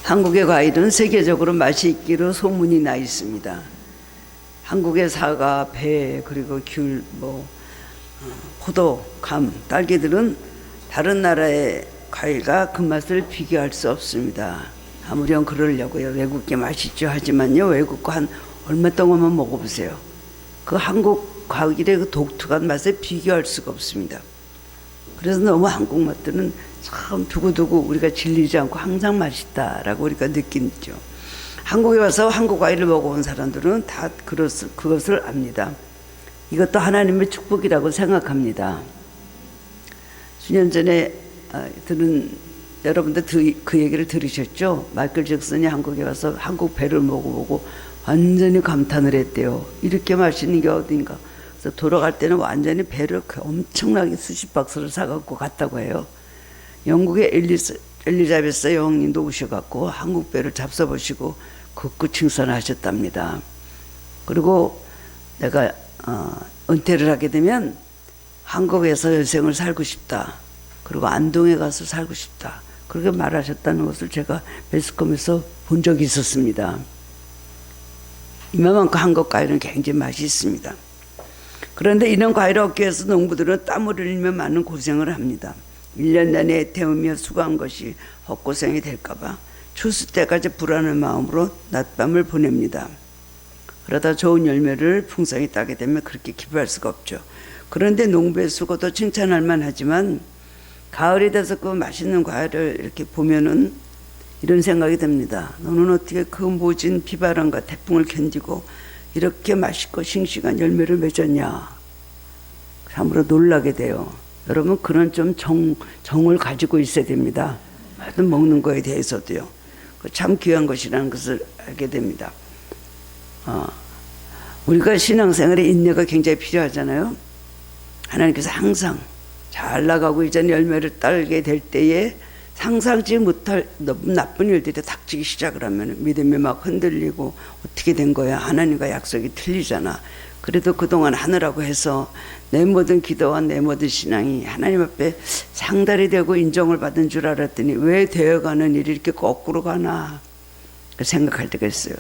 한국의 과일은 세계적으로 맛이 있기로 소문이 나 있습니다. 한국의 사과, 배, 그리고 귤, 포도, 감, 딸기들은 다른 나라의 과일과 그 맛을 비교할 수 없습니다. 아무렴 그러려고요. 외국 게 맛있죠. 하지만요, 외국 거 한 얼마 동안만 먹어보세요. 그 한국 과일의 그 독특한 맛에 비교할 수가 없습니다. 그래서 너무 한국 맛들은 참 두고두고 우리가 질리지 않고 항상 맛있다라고 우리가 느끼죠. 한국에 와서 한국 과일을 먹어본 사람들은 다 그것을 압니다. 이것도 하나님의 축복이라고 생각합니다. 수년 전에 여러분들 그 얘기를 들으셨죠? 마이클 잭슨이 한국에 와서 한국 배를 먹어보고 완전히 감탄을 했대요. 이렇게 맛있는 게 어딘가. 그래서 돌아갈 때는 완전히 배를 엄청나게 수십 박스를 사갖고 갔다고 해요. 영국의 엘리자베스 여왕님도 오셔갖고 한국 배를 잡숴보시고 극구 칭찬하셨답니다. 그리고 내가 은퇴를 하게 되면 한국에서 여생을 살고 싶다. 그리고 안동에 가서 살고 싶다. 그렇게 말하셨다는 것을 제가 매스컴에서 본 적이 있었습니다. 이만큼 한국 과일은 굉장히 맛이 있습니다. 그런데 이런 과일을 얻기 위해서 농부들은 땀을 흘리며 많은 고생을 합니다. 1년 내내 태우며 수고한 것이 헛고생이 될까봐 추수 때까지 불안한 마음으로 낮밤을 보냅니다. 그러다 좋은 열매를 풍성히 따게 되면 그렇게 기뻐할 수가 없죠. 그런데 농부의 수고도 칭찬할 만하지만 가을이 돼서 그 맛있는 과일을 이렇게 보면은 이런 생각이 듭니다. 너는 어떻게 그 모진 비바람과 태풍을 견디고 이렇게 맛있고 싱싱한 열매를 맺었냐. 참으로 놀라게 돼요. 여러분 그런 좀 정을 가지고 있어야 됩니다. 하여튼 먹는 거에 대해서도요. 참 귀한 것이라는 것을 알게 됩니다. 우리가 신앙생활에 인내가 굉장히 필요하잖아요. 하나님께서 항상 잘 나가고 이제 열매를 따게 될 때에 상상치 못할 나쁜 일들이 닥치기 시작을 하면 믿음이 막 흔들리고 어떻게 된 거야? 하나님과 약속이 틀리잖아. 그래도 그동안 하느라고 해서 내 모든 기도와 내 모든 신앙이 하나님 앞에 상달이 되고 인정을 받은 줄 알았더니 왜 되어가는 일이 이렇게 거꾸로 가나 생각할 때가 있어요.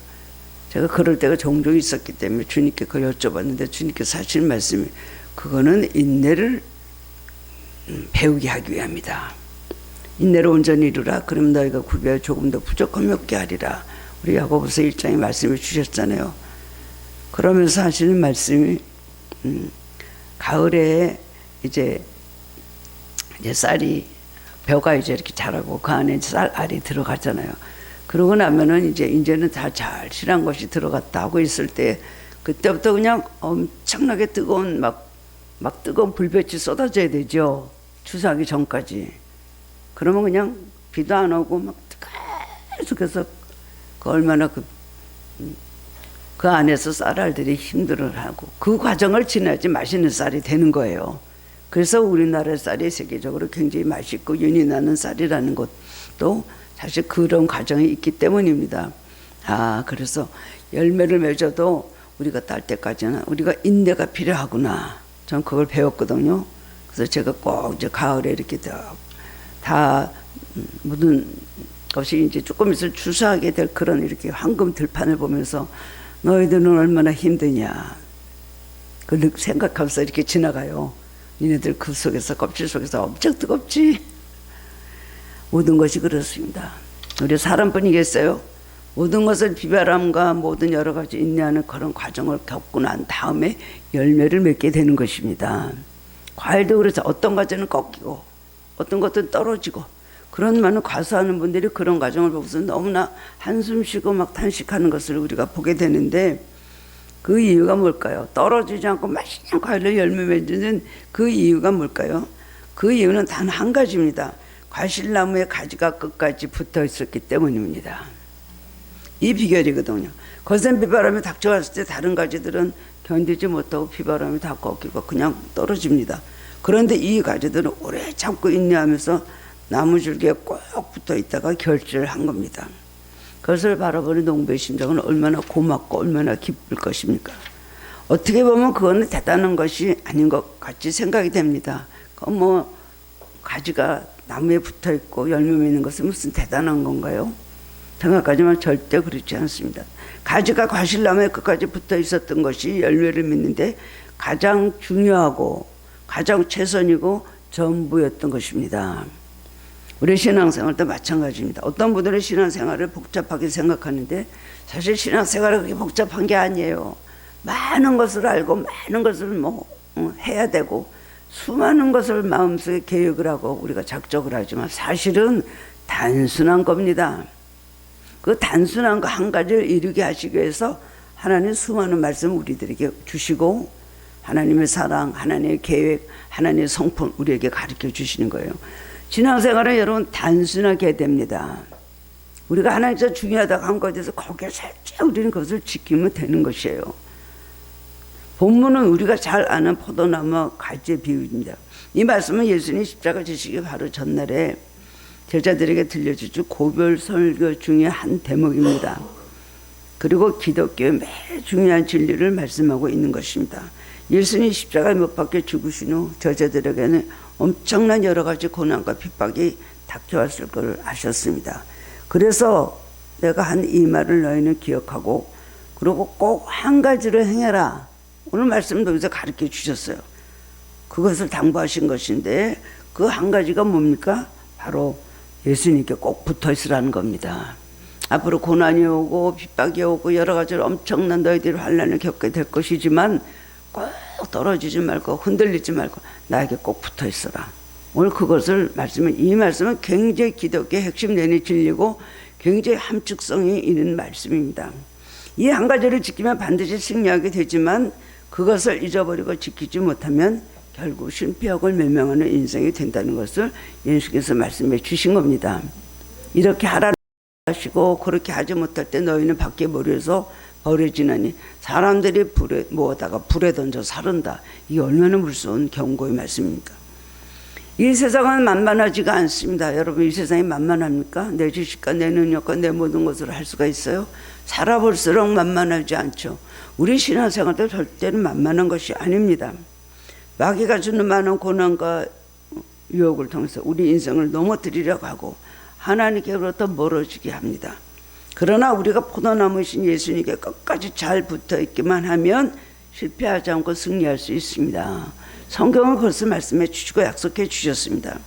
제가 그럴 때가 종종 있었기 때문에 주님께 그걸 여쭤봤는데 주님께서 하시는 말씀이 그거는 인내를 배우게 하기 위함이다. 인내를 온전히 이루라. 그럼 너희가 구비하여 조금 더 부족함이 없게 하리라. 우리 야고보서 1장에 말씀을 주셨잖아요. 그러면서 하시는 말씀이 가을에 이제 쌀이 벼가 이제 이렇게 자라고 그 안에 쌀알이 들어가잖아요. 그러고 나면은 이제는 다 잘 실한 것이 들어갔다 하고 있을 때 그때부터 그냥 엄청나게 뜨거운 막 뜨거운 불볕이 쏟아져야 되죠. 추수하기 전까지. 그러면 그냥 비도 안 오고 막 계속해서 얼마나 그 안에서 쌀알들이 힘들어하고 그 과정을 지나야지 맛있는 쌀이 되는 거예요. 그래서 우리나라 쌀이 세계적으로 굉장히 맛있고 윤이 나는 쌀이라는 것도 사실 그런 과정이 있기 때문입니다. 그래서 열매를 맺어도 우리가 딸 때까지는 우리가 인내가 필요하구나. 전 그걸 배웠거든요. 그래서 제가 꼭 이제 가을에 이렇게 다 모든 것이 이제 조금 있을 추수하게 될 그런 이렇게 황금 들판을 보면서 너희들은 얼마나 힘드냐. 그 생각하면서 이렇게 지나가요. 니네들 그 속에서 껍질 속에서 엄청 뜨겁지. 모든 것이 그렇습니다. 우리 사람뿐이겠어요. 모든 것을 비바람과 모든 여러 가지 인내하는 그런 과정을 겪고 난 다음에 열매를 맺게 되는 것입니다. 과일도 그래서 어떤 과정은 꺾이고 어떤 것은 떨어지고 그런 많은 과수하는 분들이 그런 과정을 보고서 너무나 한숨 쉬고 막 탄식하는 것을 우리가 보게 되는데 그 이유가 뭘까요? 떨어지지 않고 맛있는 과일을 열매 맺는 그 이유가 뭘까요? 그 이유는 단 한 가지입니다. 과실나무의 가지가 끝까지 붙어 있었기 때문입니다. 이 비결이거든요. 거센 비바람이 닥쳐왔을 때 다른 가지들은 견디지 못하고 비바람이 다 꺾이고 그냥 떨어집니다. 그런데 이 가지들은 오래 참고 인내하면서 나무줄기에 꼭 붙어 있다가 결실을 한 겁니다. 그것을 바라보는 농부의 심정은 얼마나 고맙고 얼마나 기쁠 것입니까? 어떻게 보면 그거는 대단한 것이 아닌 것 같이 생각이 됩니다. 가지가 나무에 붙어 있고 열매 맺는 것은 무슨 대단한 건가요? 생각하지만 절대 그렇지 않습니다. 가지가 과실나무에 끝까지 붙어 있었던 것이 열매를 맺는데 가장 중요하고 가장 최선이고 전부였던 것입니다. 우리 신앙생활도 마찬가지입니다. 어떤 분들은 신앙생활을 복잡하게 생각하는데 사실 신앙생활은 그렇게 복잡한 게 아니에요. 많은 것을 알고 많은 것을 해야 되고 수많은 것을 마음속에 계획을 하고 우리가 작정을 하지만 사실은 단순한 겁니다. 그 단순한 거 한 가지를 이루게 하시기 위해서 하나님 수많은 말씀을 우리들에게 주시고 하나님의 사랑, 하나님의 계획, 하나님의 성품 우리에게 가르쳐 주시는 거예요. 신앙생활은 여러분 단순하게 해야 됩니다. 우리가 하나님께서 중요하다고 한 것에 대해서 거기에 살짝 우리는 그것을 지키면 되는 것이에요. 본문은 우리가 잘 아는 포도나무 가지의 비유입니다. 이 말씀은 예수님 십자가 지시기 바로 전날에 제자들에게 들려주신 고별 설교 중에 한 대목입니다. 그리고 기독교의 매우 중요한 진리를 말씀하고 있는 것입니다. 예수님 십자가에 못 박혀 죽으신 후 제자들에게는 엄청난 여러 가지 고난과 핍박이 닥쳐왔을 걸 아셨습니다. 그래서 내가 한 이 말을 너희는 기억하고 그리고 꼭 한 가지를 행해라. 오늘 말씀도 여기서 가르쳐 주셨어요. 그것을 당부하신 것인데 그 한 가지가 뭡니까? 바로 예수님께 꼭 붙어 있으라는 겁니다. 앞으로 고난이 오고 핍박이 오고 여러 가지로 엄청난 너희들이 환난을 겪게 될 것이지만 꼭 떨어지지 말고 흔들리지 말고 나에게 꼭 붙어 있어라. 오늘 그것을 이 말씀은 굉장히 기독교의 핵심 내내 진리고 굉장히 함축성이 있는 말씀입니다. 이 한 가지를 지키면 반드시 승리하게 되지만 그것을 잊어버리고 지키지 못하면 결국 실패하고 멸망하는 인생이 된다는 것을 예수께서 말씀해 주신 겁니다. 이렇게 하라고 하시고 그렇게 하지 못할 때 너희는 밖에 머리에서 버려지나니 사람들이 불에 모아다가 불에 던져 사른다. 이게 얼마나 무서운 경고의 말씀입니까? 이 세상은 만만하지가 않습니다. 여러분 이 세상이 만만합니까? 내 지식과 내 능력과 내 모든 것을 할 수가 있어요? 살아볼수록 만만하지 않죠. 우리 신앙생활도 절대로 만만한 것이 아닙니다. 마귀가 주는 많은 고난과 유혹을 통해서 우리 인생을 넘어뜨리려고 하고 하나님께로부터 멀어지게 합니다. 그러나 우리가 포도나무이신 예수님께 끝까지 잘 붙어있기만 하면 실패하지 않고 승리할 수 있습니다. 성경은 그것을 말씀해 주시고 약속해 주셨습니다.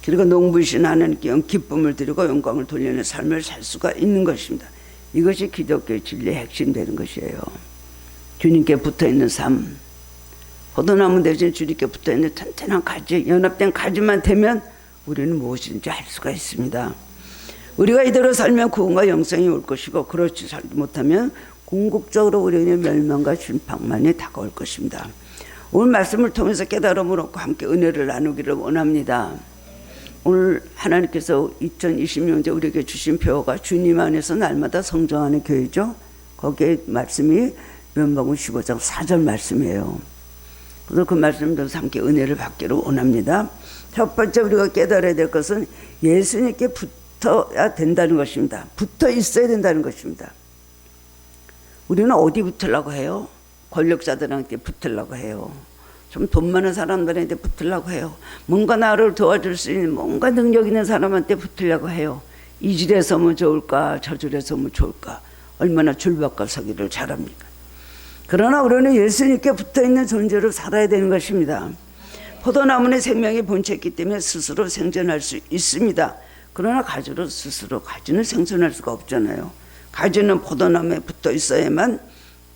그리고 농부이신 하나님께 기쁨을 드리고 영광을 돌리는 삶을 살 수가 있는 것입니다. 이것이 기독교의 진리의 핵심 되는 것이에요. 주님께 붙어있는 삶, 포도나무 대신 주님께 붙어있는 튼튼한 가지, 연합된 가지만 되면 우리는 무엇인지 알 수가 있습니다. 우리가 이대로 살면 구원과 영생이 올 것이고 그렇지 살지 못하면 궁극적으로 우리는 멸망과 심판만이 다가올 것입니다. 오늘 말씀을 통해서 깨달음을 얻고 함께 은혜를 나누기를 원합니다. 오늘 하나님께서 2020년째 우리에게 주신 표가 주님 안에서 날마다 성장하는 교회죠. 거기에 말씀이 요한복음 15장 4절 말씀이에요. 그래서 그 말씀을 함께 은혜를 받기를 원합니다. 첫 번째 우리가 깨달아야 될 것은 예수님께 붙어야 된다는 것입니다. 붙어 있어야 된다는 것입니다. 우리는 어디 붙으려고 해요? 권력자들한테 붙으려고 해요. 좀 돈 많은 사람들한테 붙으려고 해요. 뭔가 나를 도와줄 수 있는 뭔가 능력 있는 사람한테 붙으려고 해요. 이 줄에 서면 좋을까 저 줄에 서면 좋을까 얼마나 줄바꿔 서기를 잘합니까? 그러나 우리는 예수님께 붙어있는 존재로 살아야 되는 것입니다. 포도나무는 생명의 본체이기 때문에 스스로 생존할 수 있습니다. 그러나 가지는 생존할 수가 없잖아요. 가지는 포도나무에 붙어 있어야만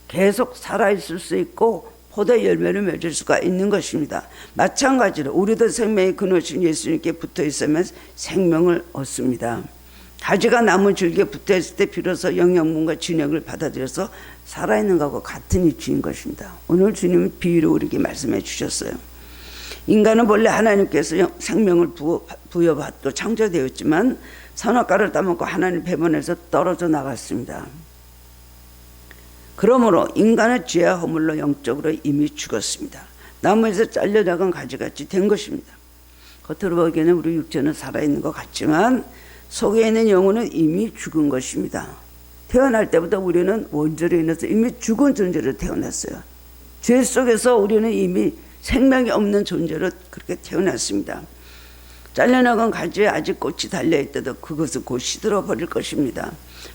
계속 살아있을 수 있고 포도 열매를 맺을 수가 있는 것입니다. 마찬가지로 우리도 생명의 근원이신 예수님께 붙어 있으면 생명을 얻습니다. 가지가 나무 줄기에 붙어 있을 때 비로소 영양분과 진액을 받아들여서 살아있는 것과 같은 이치인 것입니다. 오늘 주님은 비유로 우리에게 말씀해 주셨어요. 인간은 본래 하나님께서 생명을 부여받고 창조되었지만 선악과를 따먹고 하나님 배반에서 떨어져 나갔습니다. 그러므로 인간은 죄와 허물로 영적으로 이미 죽었습니다. 나무에서 잘려 나간 가지같이 된 것입니다. 겉으로 보기에는 우리 육체는 살아있는 것 같지만 속에 있는 영혼은 이미 죽은 것입니다. 태어날 때부터 우리는 원죄로 인해서 이미 죽은 존재로 태어났어요. 죄 속에서 우리는 이미 생명이 없는 존재로 그렇게 태어났습니다. 잘려나간 가지에 아직 꽃이 달려있다도 그것은 곧 시들어 버릴 것입니다.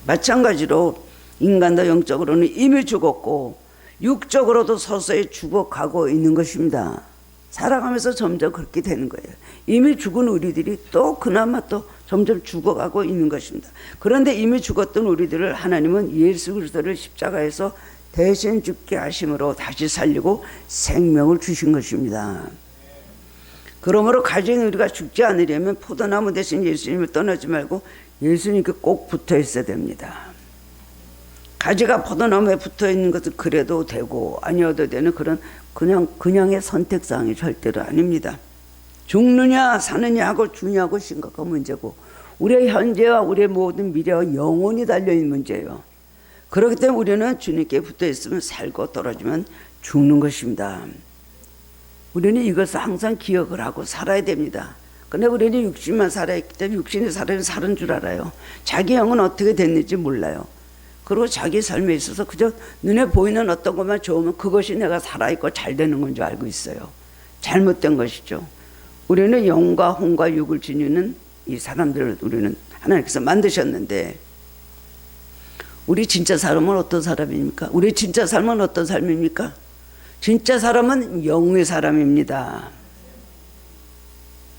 마찬가지로 인간도 영적으로는 이미 죽었고 육적으로도 서서히 죽어가고 있는 것입니다. 살아가면서 점점 그렇게 되는 거예요. 이미 죽은 우리들이 또 그나마 또 점점 죽어가고 있는 것입니다. 그런데 이미 죽었던 우리들을 하나님은 예수 그리스도를 십자가에서 대신 죽게 하심으로 다시 살리고 생명을 주신 것입니다. 그러므로 가정에 우리가 죽지 않으려면 포도나무 대신 예수님을 떠나지 말고 예수님께 꼭 붙어 있어야 됩니다. 가지가 포도나무에 붙어 있는 것은 그래도 되고 아니어도 되는 그런 그냥의 선택사항이 절대로 아닙니다. 죽느냐 사느냐 하고 주냐고 심각한 문제고 우리의 현재와 우리의 모든 미래와 영원히 달려있는 문제예요. 그렇기 때문에 우리는 주님께 붙어 있으면 살고 떨어지면 죽는 것입니다. 우리는 이것을 항상 기억을 하고 살아야 됩니다. 근데 우리는 육신만 살아있기 때문에 육신이 사는 줄 알아요. 자기 영은 어떻게 됐는지 몰라요. 그리고 자기 삶에 있어서 그저 눈에 보이는 어떤 것만 좋으면 그것이 내가 살아있고 잘 되는 건 줄 알고 있어요. 잘못된 것이죠. 우리는 영과 혼과 육을 지니는 이 사람들을 우리는 하나님께서 만드셨는데 우리 진짜 삶은 어떤 사람입니까? 우리 진짜 삶은 어떤 삶입니까? 진짜 사람은 영의 사람입니다.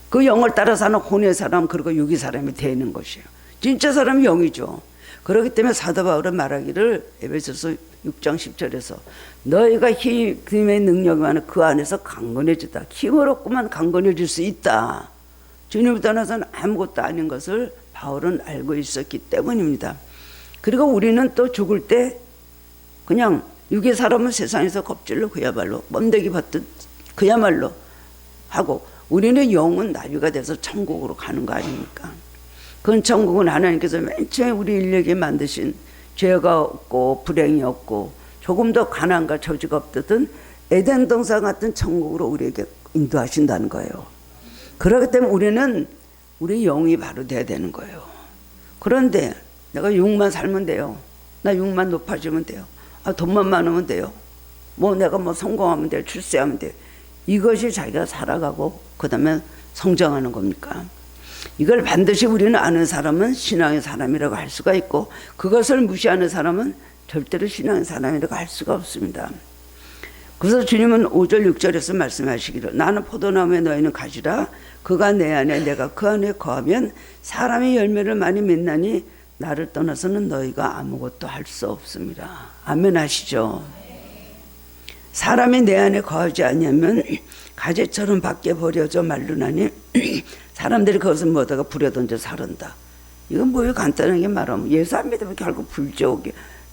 그 영을 따라 사는 혼의 사람 그리고 육의 사람이 되는 것이에요. 진짜 사람은 영이죠. 그렇기 때문에 사도 바울은 말하기를 에베소서 6장 10절에서 너희가 힘의 능력이 많아 그 안에서 강건해지다. 힘을 얻고만 강건해질 수 있다. 주님을 떠나서는 아무것도 아닌 것을 바울은 알고 있었기 때문입니다. 그리고 우리는 또 죽을 때 그냥 육의 사람은 세상에서 겁질로 그야말로 뻔데기 받듯 그야말로 하고 우리는 영은 나비가 돼서 천국으로 가는 거 아닙니까? 그건 천국은 하나님께서 맨 처음에 우리 인류에게 만드신 죄가 없고 불행이 없고 조금 더 가난과 저주가 없던 에덴 동산 같은 천국으로 우리에게 인도하신다는 거예요. 그렇기 때문에 우리는 우리 영이 바로 돼야 되는 거예요. 그런데 내가 육만 살면 돼요. 나 육만 높아지면 돼요. 돈만 많으면 돼요. 내가 성공하면 돼요. 출세하면 돼요. 이것이 자기가 살아가고 그 다음에 성장하는 겁니까? 이걸 반드시 우리는 아는 사람은 신앙의 사람이라고 할 수가 있고 그것을 무시하는 사람은 절대로 신앙의 사람이라고 할 수가 없습니다. 그래서 주님은 5절 6절에서 말씀하시기를 나는 포도나무에 너희는 가지라 그가 내 안에 내가 그 안에 거하면 사람이 열매를 많이 맺나니 나를 떠나서는 너희가 아무것도 할 수 없습니다. 아멘 하시죠. 사람이 내 안에 거하지 않으면 가지처럼 밖에 버려져 말르나니 사람들이 그것을 뭐다가 불에 던져 사른다. 이건 뭐예요? 간단하게 말하면 예수 안 믿으면 결국 불지옥에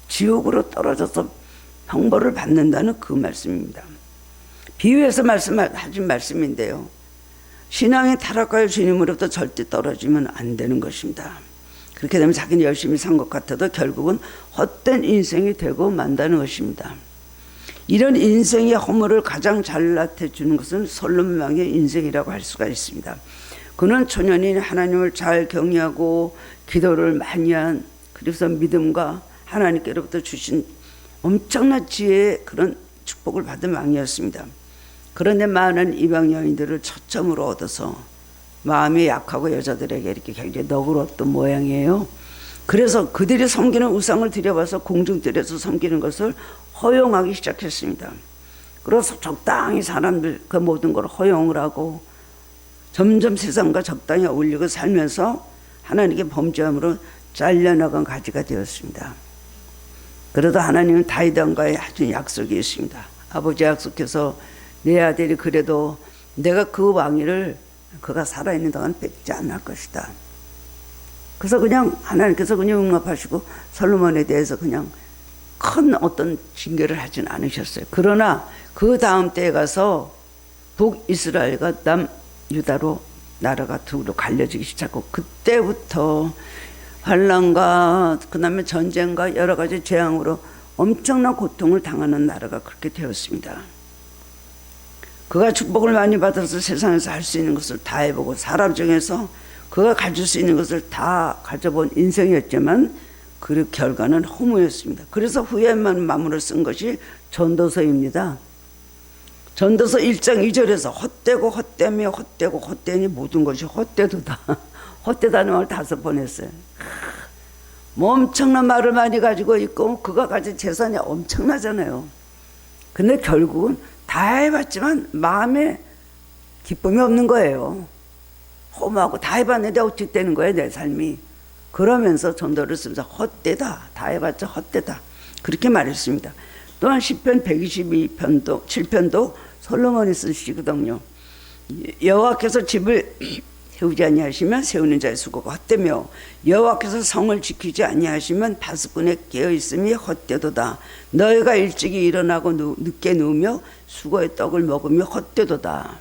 지옥으로 떨어져서 형벌을 받는다는 그 말씀입니다. 비유해서 하신 말씀인데요. 신앙의 타락과의 주님으로부터 절대 떨어지면 안 되는 것입니다. 그렇게 되면 자기는 열심히 산 것 같아도 결국은 헛된 인생이 되고 만다는 것입니다. 이런 인생의 허물을 가장 잘 나타내주는 것은 솔로몬 왕의 인생이라고 할 수가 있습니다. 그는 초년인 하나님을 잘 경외하고 기도를 많이 한 그래서 믿음과 하나님께로부터 주신 엄청난 지혜의 그런 축복을 받은 왕이었습니다. 그런데 많은 이방 여인들을 초점으로 얻어서 마음이 약하고 여자들에게 이렇게 굉장히 너그러웠던 모양이에요. 그래서 그들이 섬기는 우상을 들여봐서 공중들에서 섬기는 것을 허용하기 시작했습니다. 그래서 적당히 사람들 그 모든 걸 허용을 하고 점점 세상과 적당히 어울리고 살면서 하나님께 범죄함으로 잘려나간 가지가 되었습니다. 그래도 하나님은 다윗 왕과의 아주 약속이 있습니다. 아버지 약속해서 내 아들이 그래도 내가 그 왕위를 그가 살아있는 동안 뺏지 않을 것이다. 그래서 그냥 하나님께서 그냥 응답하시고 솔로몬에 대해서 그냥 큰 어떤 징계를 하진 않으셨어요. 그러나 그 다음 때에 가서 북이스라엘과 남유다로 나라가 둘로 갈려지기 시작하고 그때부터 환난과 그 다음에 전쟁과 여러 가지 재앙으로 엄청난 고통을 당하는 나라가 그렇게 되었습니다. 그가 축복을 많이 받아서 세상에서 할 수 있는 것을 다 해보고 사람 중에서 그가 가질 수 있는 것을 다 가져본 인생이었지만 그 결과는 허무였습니다. 그래서 후에만 마음으로 쓴 것이 전도서입니다. 전도서 1장 2절에서 헛되고 헛되며 헛되고 헛되니 모든 것이 헛되도다. 헛되다는 말을 5번 했어요. 뭐 엄청난 말을 많이 가지고 있고 그가 가진 재산이 엄청나잖아요. 근데 결국은 다 해봤지만 마음에 기쁨이 없는 거예요. 험하고 다 해봤는데 어떻게 되는 거예요, 내 삶이. 그러면서 전도를 쓰면서 헛되다, 다 해봤자 헛되다, 그렇게 말했습니다. 또한 시편 122편도 7편도 솔로몬이 쓰시거든요. 여호와께서 집을 세우지 아니하시면 세우는 자의 수고가 헛되며 여호와께서 성을 지키지 아니하시면 파수꾼의 깨어있음이 헛되도다. 너희가 일찍이 일어나고 늦게 누우며 수고의 떡을 먹으며 헛되도다.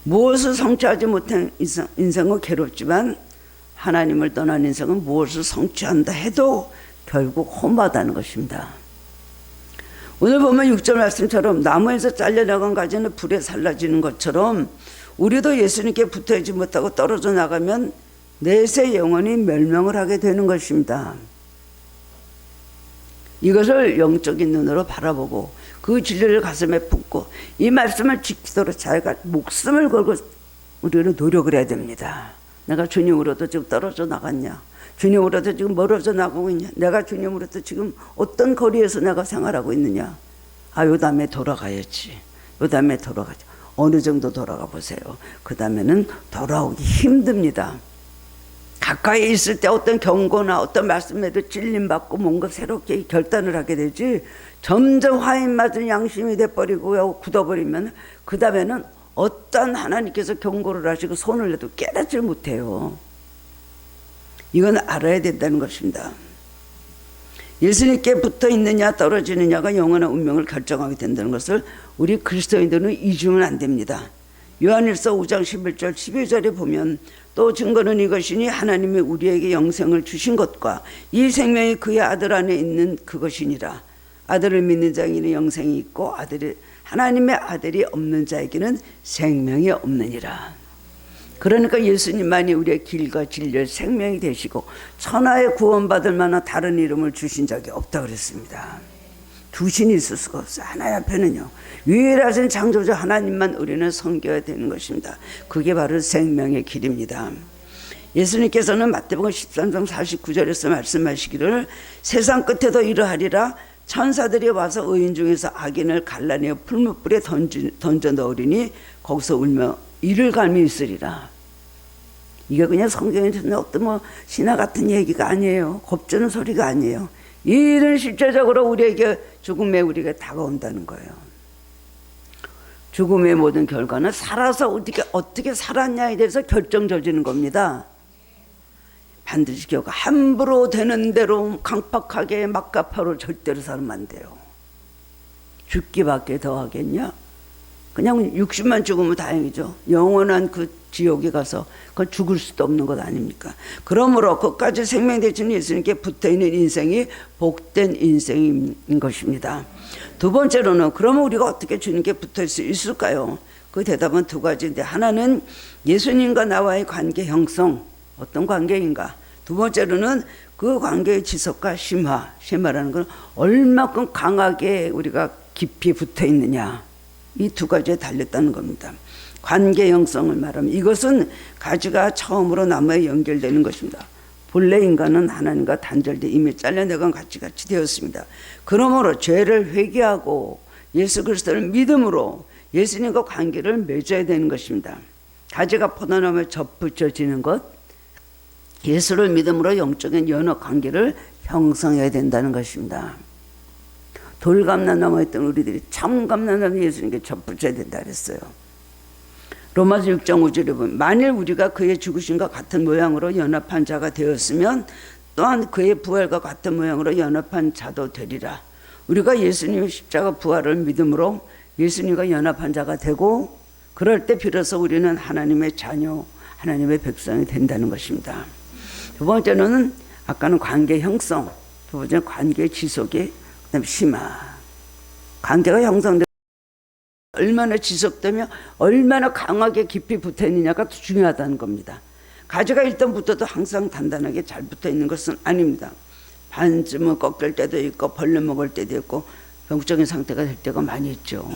무엇을 성취하지 못한 인생은 괴롭지만 하나님을 떠난 인생은 무엇을 성취한다 해도 결국 험하다는 것입니다. 오늘 보면 6절 말씀처럼 나무에서 잘려나간 가지는 불에 살라지는 것처럼 우리도 예수님께 붙어있지 못하고 떨어져 나가면 내세 영원히 멸망을 하게 되는 것입니다. 이것을 영적인 눈으로 바라보고 그 진리를 가슴에 품고 이 말씀을 지키도록 자기가 목숨을 걸고 우리는 노력을 해야 됩니다. 내가 주님으로부터 지금 떨어져 나갔냐? 주님으로부터 지금 멀어져 나가고 있냐? 내가 주님으로부터 지금 어떤 거리에서 내가 생활하고 있느냐? 요 다음에 돌아가야지. 요 다음에 돌아가지. 어느 정도 돌아가 보세요. 그 다음에는 돌아오기 힘듭니다. 가까이 있을 때 어떤 경고나 어떤 말씀에도 찔림받고 뭔가 새롭게 결단을 하게 되지, 점점 화인 맞은 양심이 돼버리고 굳어버리면 그 다음에는 어떤 하나님께서 경고를 하시고 손을 내도 깨닫질 못해요. 이건 알아야 된다는 것입니다. 예수님께 붙어 있느냐 떨어지느냐가 영원한 운명을 결정하게 된다는 것을 우리 그리스도인들은 잊으면 안 됩니다. 요한일서 5장 11절 12절에 보면 또 증거는 이것이니 하나님이 우리에게 영생을 주신 것과 이 생명이 그의 아들 안에 있는 그것이니라. 아들을 믿는 자에게는 영생이 있고 하나님의 아들이 없는 자에게는 생명이 없느니라. 그러니까 예수님만이 우리의 길과 진리의 생명이 되시고 천하에 구원받을 만한 다른 이름을 주신 적이 없다 그랬습니다. 두 신이 있을 수가 없어요. 하나의 앞에는요. 유일하신 창조주 하나님만 우리는 섬겨야 되는 것입니다. 그게 바로 생명의 길입니다. 예수님께서는 마태복음 13장 49절에서 말씀하시기를 세상 끝에도 이러하리라. 천사들이 와서 의인 중에서 악인을 갈라내어 풀무불에 던져 넣으리니 거기서 울며 이를 갈미 있으리라. 이게 그냥 성경에 듣는 어떤 신화 같은 얘기가 아니에요. 겁주는 소리가 아니에요. 이 일은 실제적으로 우리에게 죽음에 우리가 다가온다는 거예요. 죽음의 모든 결과는 살아서 어떻게 살았냐에 대해서 결정져지는 겁니다. 반드시 기억, 함부로 되는 대로 강팍하게 막가파로 절대로 살면 안 돼요. 죽기밖에 더 하겠냐? 그냥 60만 죽으면 다행이죠. 영원한 그 지옥에 가서 그건 죽을 수도 없는 것 아닙니까? 그러므로 끝까지 생명 되시는 예수님께 붙어있는 인생이 복된 인생인 것입니다. 두 번째로는 그러면 우리가 어떻게 주님께 붙을 수 있을까요? 그 대답은 두 가지인데, 하나는 예수님과 나와의 관계 형성, 어떤 관계인가? 두 번째로는 그 관계의 지속과 심화라는 건 얼마큼 강하게 우리가 깊이 붙어 있느냐, 이 두 가지에 달렸다는 겁니다. 관계 형성을 말하면 이것은 가지가 처음으로 나무에 연결되는 것입니다. 본래 인간은 하나님과 단절돼 이미 잘려내간 가지같이 되었습니다. 그러므로 죄를 회개하고 예수 그리스도를 믿음으로 예수님과 관계를 맺어야 되는 것입니다. 가지가 포도나무에 접붙여지는 것, 예수를 믿음으로 영적인 연합 관계를 형성해야 된다는 것입니다. 돌감나나무에 있던 우리들이 참감나나무 예수님께 접붙여야 된다 그랬어요. 로마서 6장 5절에 보면 만일 우리가 그의 죽으심과 같은 모양으로 연합한 자가 되었으면 또한 그의 부활과 같은 모양으로 연합한 자도 되리라. 우리가 예수님의 십자가 부활을 믿음으로 예수님과 연합한 자가 되고, 그럴 때 비로소 우리는 하나님의 자녀, 하나님의 백성이 된다는 것입니다. 두 번째는 아까는 관계 형성, 두 번째는 관계 지속이, 그다음에 심화. 관계가 형성되면 얼마나 지속되며 얼마나 강하게 깊이 붙어 있느냐가 중요하다는 겁니다. 가지가 일단 붙어도 항상 단단하게 잘 붙어 있는 것은 아닙니다. 반쯤은 꺾일 때도 있고 벌레 먹을 때도 있고 병적인 상태가 될 때가 많이 있죠.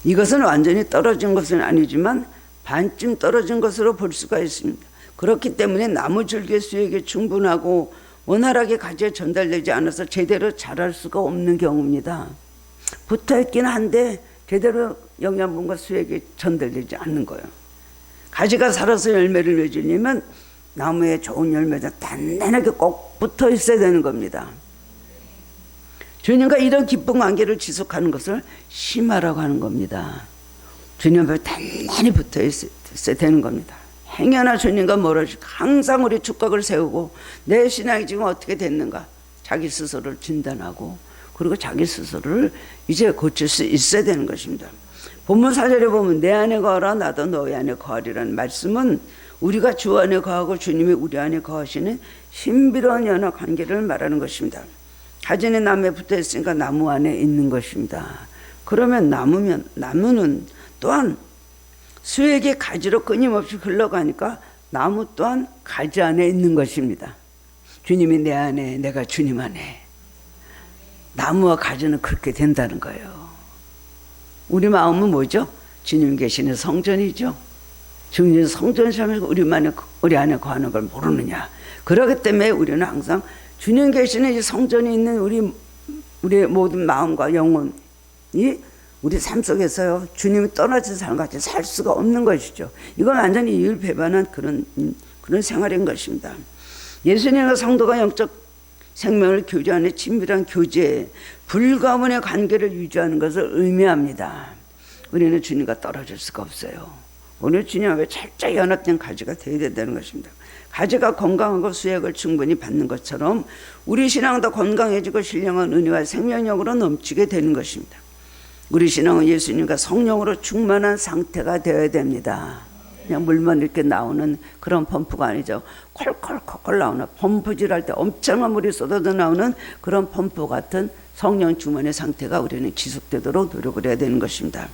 이것은 완전히 떨어진 것은 아니지만 반쯤 떨어진 것으로 볼 수가 있습니다. 그렇기 때문에 나무 줄기의 수액이 충분하고 원활하게 가지에 전달되지 않아서 제대로 자랄 수가 없는 경우입니다. 붙어있긴 한데 제대로 영양분과 수액이 전달되지 않는 거예요. 가지가 살아서 열매를 맺으려면 나무에 좋은 열매가 단단하게 꼭 붙어 있어야 되는 겁니다. 주님과 이런 기쁜 관계를 지속하는 것을 심화라고 하는 겁니다. 주님 앞에 단단히 붙어 있어야 되는 겁니다. 행여나 주님과 멀어지고 항상 우리 촉각을 세우고 내 신앙이 지금 어떻게 됐는가 자기 스스로를 진단하고 그리고 자기 스스로를 이제 고칠 수 있어야 되는 것입니다. 본문 4절에 보면 내 안에 거하라 나도 너희 안에 거하리라는 말씀은 우리가 주 안에 거하고 주님이 우리 안에 거하시는 신비로운 연합 관계를 말하는 것입니다. 가지는 나무에 붙어 있으니까 나무 안에 있는 것입니다. 그러면 나무는 또한 수액이 가지로 끊임없이 흘러가니까 나무 또한 가지 안에 있는 것입니다. 주님이 내 안에 내가 주님 안에. 나무와 가지는 그렇게 된다는 거예요. 우리 마음은 뭐죠? 주님 계시는 성전이죠. 주님 성전이면서 우리 안에 거하는 걸 모르느냐. 그렇기 때문에 우리는 항상 주님 계시는 이 성전이 있는 우리의 모든 마음과 영혼이 우리 삶 속에서요 주님이 떠나진 사람같이 살 수가 없는 것이죠. 이건 완전히 이율배반한 그런 생활인 것입니다. 예수님과 성도가 영적 생명을 교제하는 친밀한 교제, 불가문의 관계를 유지하는 것을 의미합니다. 우리는 주님과 떨어질 수가 없어요. 오늘 주님 앞에 철저히 연합된 가지가 되어야 된다는 것입니다. 가지가 건강하고 수액을 충분히 받는 것처럼 우리 신앙도 건강해지고 신령한 은혜와 생명력으로 넘치게 되는 것입니다. 우리 신앙은 예수님과 성령으로 충만한 상태가 되어야 됩니다. 그냥 물만 이렇게 나오는 그런 펌프가 아니죠. 콜콜콜콜 나오는 펌프질할 때 엄청난 물이 쏟아져 나오는 그런 펌프 같은 성령 충만의 상태가 우리는 지속되도록 노력을 해야 되는 것입니다.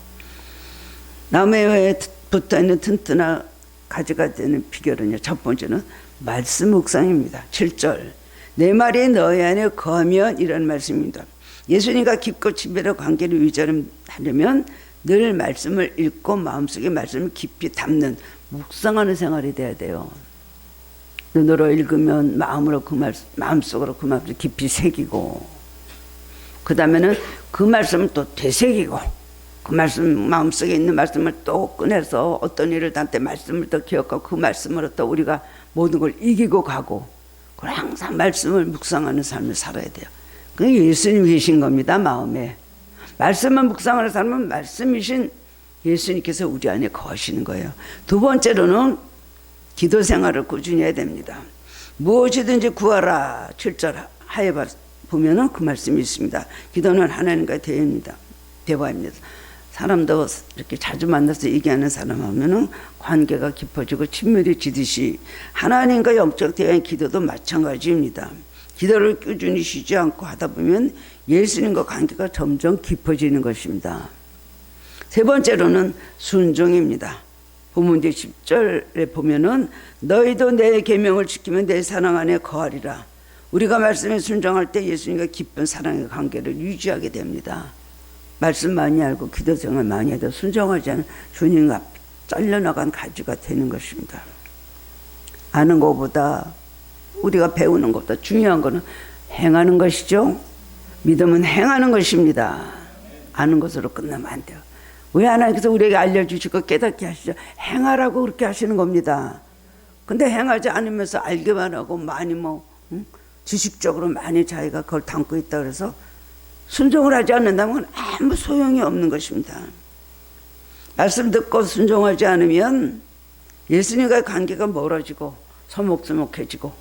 나무에 붙어있는 튼튼한 가지가 되는 비결은요, 첫 번째는 말씀 묵상입니다. 7절 내 말이 너희 안에 거하면 이라는 말씀입니다. 예수님과 깊고 친밀한 관계를 유지하려면 늘 말씀을 읽고 마음속에 말씀을 깊이 담는 묵상하는 생활이 돼야 돼요. 눈으로 읽으면 마음속으로 그 말씀을 깊이 새기고 그 다음에는 그 말씀을 또 되새기고 그 말씀 마음속에 있는 말씀을 또 꺼내서 어떤 일을 할 때 말씀을 또 기억하고 그 말씀으로 또 우리가 모든 걸 이기고 가고 그걸 항상 말씀을 묵상하는 삶을 살아야 돼요. 그게 예수님이 계신 겁니다. 마음에 말씀만 묵상하는 사람은 말씀이신 예수님께서 우리 안에 거하시는 거예요. 두 번째로는 기도 생활을 꾸준히 해야 됩니다. 무엇이든지 구하라 7절 하에 보면은 그 말씀이 있습니다. 기도는 하나님과 대화입니다. 사람도 이렇게 자주 만나서 얘기하는 사람 하면은 관계가 깊어지고 친밀해지듯이 하나님과 영적 대화의 기도도 마찬가지입니다. 기도를 꾸준히 쉬지 않고 하다 보면 예수님과 관계가 점점 깊어지는 것입니다. 세 번째로는 순종입니다. 본문 10절에 보면은 너희도 내 계명을 지키면 내 사랑 안에 거하리라. 우리가 말씀에 순종할 때 예수님과 깊은 사랑의 관계를 유지하게 됩니다. 말씀 많이 알고 기도 생활 많이 해도 순종하지 않은 주님과 잘려나간 가지가 되는 것입니다. 아는 것보다 우리가 배우는 것보다 중요한 것은 행하는 것이죠. 믿음은 행하는 것입니다. 아는 것으로 끝나면 안 돼요. 왜 하나님께서 우리에게 알려주시고 깨닫게 하시죠? 행하라고 그렇게 하시는 겁니다. 근데 행하지 않으면서 알기만 하고 많이 지식적으로 많이 자기가 그걸 담고 있다 그래서 순종을 하지 않는다면 아무 소용이 없는 것입니다. 말씀 듣고 순종하지 않으면 예수님과의 관계가 멀어지고 서먹서먹해지고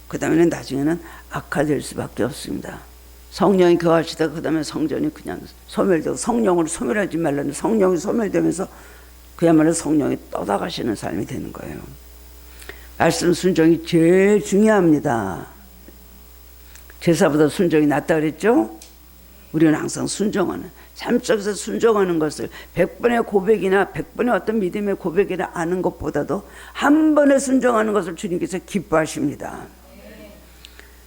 그 다음에는 나중에는 악화될 수밖에 없습니다. 성령이 거하시다가 그 다음에 성전이 그냥 소멸되고 성령을 소멸하지 말라는 성령이 소멸되면서 그야말로 성령이 떠나가시는 삶이 되는 거예요. 말씀 순종이 제일 중요합니다. 제사보다 순종이 낫다 그랬죠? 우리는 항상 순종하는 삶 속에서 순종하는 것을 100번의 고백이나 100번의 어떤 믿음의 고백이나 아는 것보다도 한 번에 순종하는 것을 주님께서 기뻐하십니다.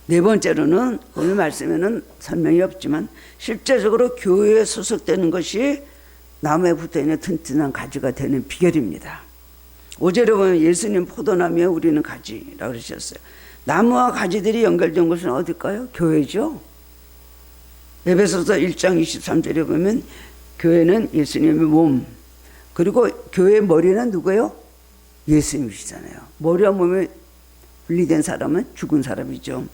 네 번째로는 오늘 말씀에는 설명이 없지만 실제적으로 교회에 소속되는 것이 나무에 붙어있는 튼튼한 가지가 되는 비결입니다. 5절에 보면 예수님 포도나무에 우리는 가지라고 그러셨어요. 나무와 가지들이 연결된 곳은 어딜까요? 교회죠. 에베소서 1장 23절에 보면 교회는 예수님의 몸, 그리고 교회의 머리는 누구예요? 예수님이시잖아요. 머리와 몸에 분리된 사람은 죽은 사람이죠.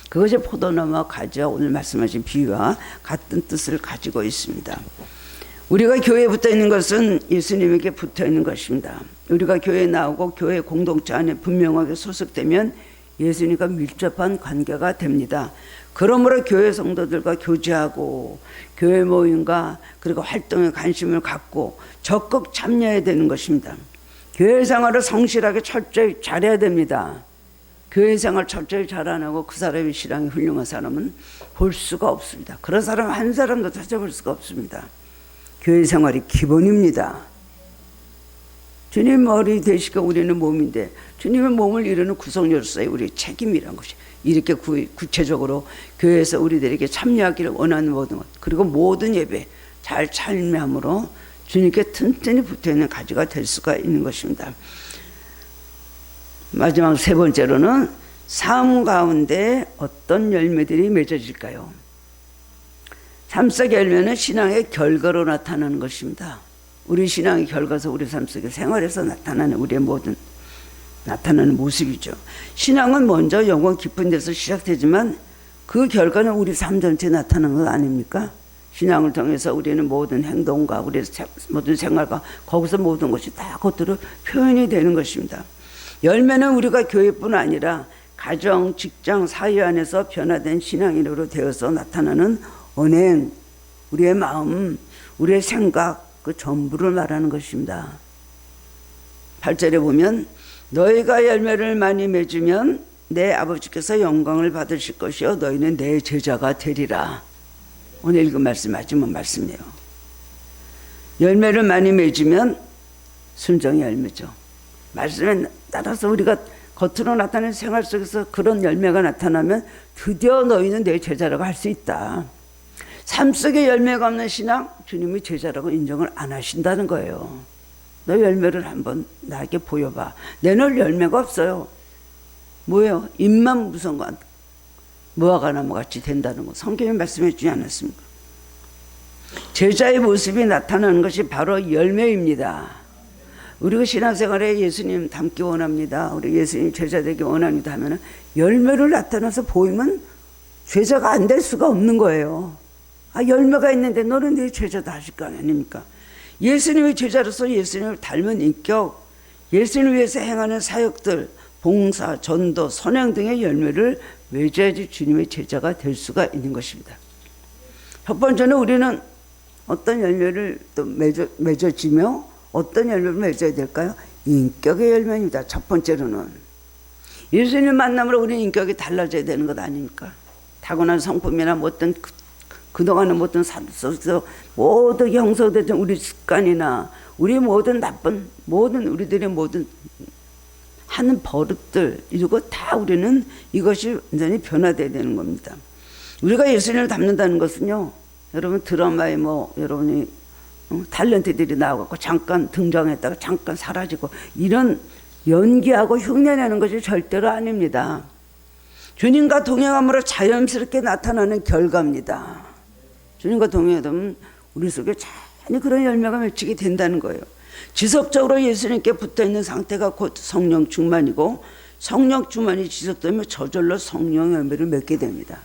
그것이 포도나무와 가지와 오늘 말씀하신 비유와 같은 뜻을 가지고 있습니다. 우리가 교회에 붙어 있는 것은 예수님에게 붙어 있는 것입니다. 우리가 교회에 나오고 교회 공동체 안에 분명하게 소속되면 예수님과 밀접한 관계가 됩니다. 그러므로 교회 성도들과 교제하고 교회 모임과 그리고 활동에 관심을 갖고 적극 참여해야 되는 것입니다. 교회 생활을 성실하게 철저히 잘해야 됩니다. 교회 생활 철저히 잘 안 하고 그 사람이 신앙이 훌륭한 사람은 볼 수가 없습니다. 그런 사람 한 사람도 찾아볼 수가 없습니다. 교회 생활이 기본입니다. 주님 머리 되시고 우리는 몸인데 주님의 몸을 이루는 구성원으로서의 우리의 책임이란 것이 이렇게 구체적으로 교회에서 우리들에게 참여하기를 원하는 모든 것, 그리고 모든 예배 잘 참여함으로 주님께 튼튼히 붙어있는 가지가 될 수가 있는 것입니다. 마지막 세 번째로는 삶 가운데 어떤 열매들이 맺어질까요? 삶 속의 열매는 신앙의 결과로 나타나는 것입니다. 우리 신앙의 결과서 우리 삶 속의 생활에서 나타나는 우리의 모든 나타나는 모습이죠. 신앙은 먼저 영혼 깊은 데서 시작되지만 그 결과는 우리 삶 전체에 나타나는 것 아닙니까? 신앙을 통해서 우리는 모든 행동과 우리의 모든 생활과 거기서 모든 것이 다 그것들을 표현이 되는 것입니다. 열매는 우리가 교회뿐 아니라 가정, 직장, 사회 안에서 변화된 신앙인으로 되어서 나타나는 언행, 우리의 마음, 우리의 생각 그 전부를 말하는 것입니다. 8절에 보면 너희가 열매를 많이 맺으면 내 아버지께서 영광을 받으실 것이요 너희는 내 제자가 되리라. 오늘 읽은 말씀 마지막 말씀이에요. 열매를 많이 맺으면 순종의 열매죠. 말씀에 따라서 우리가 겉으로 나타나는 생활 속에서 그런 열매가 나타나면 드디어 너희는 내 제자라고 할 수 있다. 삶 속에 열매가 없는 신앙, 주님이 제자라고 인정을 안 하신다는 거예요. 너 열매를 한번 나에게 보여봐. 내는 열매가 없어요. 뭐예요? 입만 무성한 무화과나무 같이 된다는 거 성경이 말씀해 주지 않았습니까? 제자의 모습이 나타나는 것이 바로 열매입니다. 우리가 신앙생활에 예수님 닮기 원합니다. 우리 예수님 제자 되기 원합니다 하면 열매를 나타나서 보이면 제자가 안 될 수가 없는 거예요. 열매가 있는데 너는 내 제자다 하실 거 아닙니까? 예수님의 제자로서 예수님을 닮은 인격, 예수님을 위해서 행하는 사역들, 봉사, 전도, 선행 등의 열매를 맺어야지 주님의 제자가 될 수가 있는 것입니다. 첫 번째는 우리는 어떤 열매를 또 맺어지며 어떤 열매를 맺어야 될까요? 인격의 열매입니다. 첫 번째로는 예수님 만남으로 우리 인격이 달라져야 되는 것 아닙니까? 타고난 성품이나 어떤 그동안은 모든 속에서 모든 형성된 우리 습관이나 우리 모든 나쁜 모든 우리들의 모든 하는 버릇들 이거 다 우리는 이것이 완전히 변화되어야 되는 겁니다. 우리가 예수님을 닮는다는 것은요, 여러분 드라마에 여러분이 탤런트들이 나와갖고 잠깐 등장했다가 잠깐 사라지고 이런 연기하고 흉내내는 것이 절대로 아닙니다. 주님과 동행함으로 자연스럽게 나타나는 결과입니다. 주님과 동행하면 우리 속에 자연히 그런 열매가 맺히게 된다는 거예요. 지속적으로 예수님께 붙어있는 상태가 곧 성령 충만이고 성령 충만이 지속되면 저절로 성령 열매를 맺게 됩니다.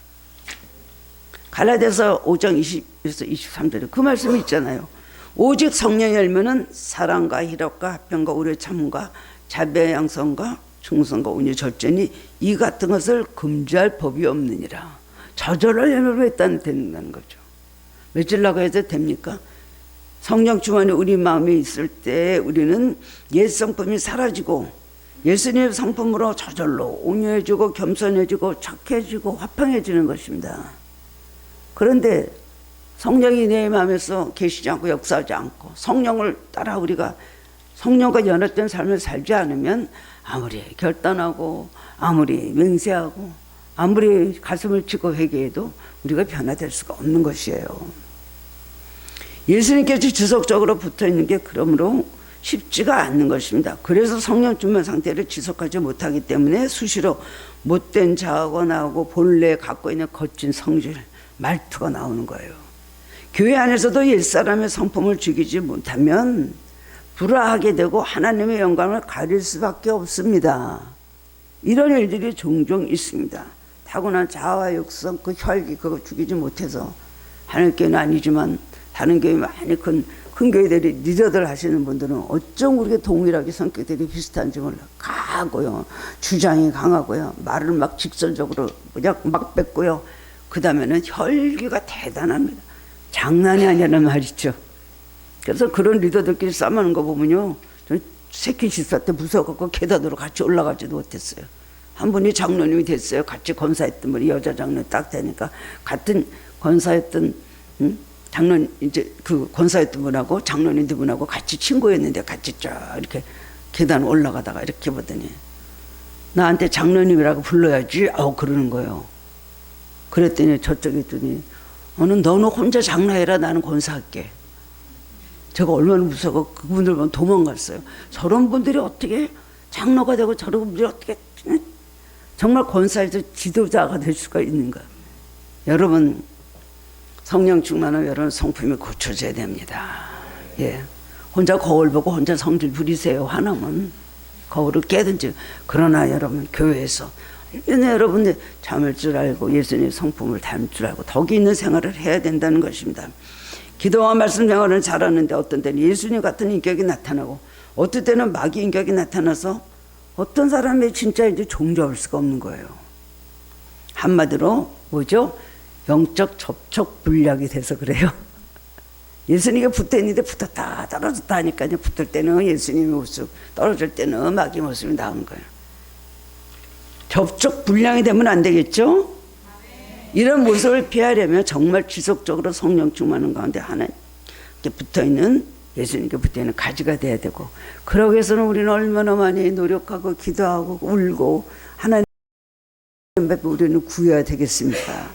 갈라디아서 5장 20에서 23절에 그 말씀이 있잖아요. 오직 성령 열매는 사랑과 희락과 화평과 오래 참음과 자비와 양선과 충성과 온유 절제니 이 같은 것을 금지할 법이 없느니라. 저절로 열매를 맺다는 거죠. 맺으려고 해도 됩니까? 성령 충만이 우리 마음에 있을 때 우리는 옛 성품이 사라지고 예수님의 성품으로 저절로 온유해지고 겸손해지고 착해지고 화평해지는 것입니다. 그런데 성령이 내 마음에서 계시지 않고 역사하지 않고 성령을 따라 우리가 성령과 연합된 삶을 살지 않으면 아무리 결단하고 아무리 맹세하고 아무리 가슴을 치고 회개해도 우리가 변화될 수가 없는 것이에요. 예수님께서 지속적으로 붙어 있는 게 그러므로 쉽지가 않는 것입니다. 그래서 성령 충만 상태를 지속하지 못하기 때문에 수시로 못된 자아가 나오고 본래 갖고 있는 거친 성질, 말투가 나오는 거예요. 교회 안에서도 옛사람의 성품을 죽이지 못하면 불화하게 되고 하나님의 영광을 가릴 수밖에 없습니다. 이런 일들이 종종 있습니다. 타고난 자아와 육성, 그 혈기 그거 죽이지 못해서 하늘교회는 아니지만 다른 교회 많이 큰 교회들이 리더들 하시는 분들은 어쩜 그렇게 동일하게 성격들이 비슷한지 몰라. 강하고요, 주장이 강하고요, 말을 막 직설적으로 그냥 막 뱉고요. 그 다음에는 혈기가 대단합니다. 장난이 아니라는 말이죠. 그래서 그런 리더들끼리 싸우는 거 보면요, 새끼 실사 때 무서워갖고 계단으로 같이 올라가지도 못했어요. 한 분이 장로님이 됐어요. 같이 권사했던 분이 여자 장로님 딱 되니까 같은 권사였던 장로님, 이제 그 권사였던 분하고 장로님 두 분하고 같이 친구였는데 같이 쫙 이렇게 계단 올라가다가 이렇게 보더니 나한테 장로님이라고 불러야지 그러는 거예요. 그랬더니 저쪽에 있더니 너는 혼자 장로해라, 나는 권사할게. 제가 얼마나 무서워. 그분들 보면 도망갔어요. 저런 분들이 어떻게 장로가 되고 저런 분들이 어떻게 정말 권사에서 지도자가 될 수가 있는가. 여러분, 성령 충만하면 여러분 성품이 고쳐져야 됩니다. 예, 혼자 거울 보고 혼자 성질 부리세요. 화나면 거울을 깨든지. 그러나 여러분 교회에서 여러분들 참을 줄 알고 예수님의 성품을 닮을 줄 알고 덕이 있는 생활을 해야 된다는 것입니다. 기도와 말씀 생활은 잘하는데 어떤 때는 예수님 같은 인격이 나타나고 어떤 때는 마귀 인격이 나타나서 어떤 사람의 진짜인지 종잡을 수가 없는 거예요. 한마디로 뭐죠? 영적 접촉 불량이 돼서 그래요. 예수님이 붙어있는데 붙었다 떨어졌다 하니까요. 붙을 때는 예수님의 모습, 떨어질 때는 마귀 모습이 나오는 거예요. 접촉 불량이 되면 안 되겠죠? 이런 모습을 피하려면 정말 지속적으로 성령 충만한 가운데 하나님께 붙어있는, 예수님께 붙어있는 가지가 돼야 되고, 그러기 위해서는 우리는 얼마나 많이 노력하고 기도하고 울고 하나님 앞에 우리는 구해야 되겠습니까?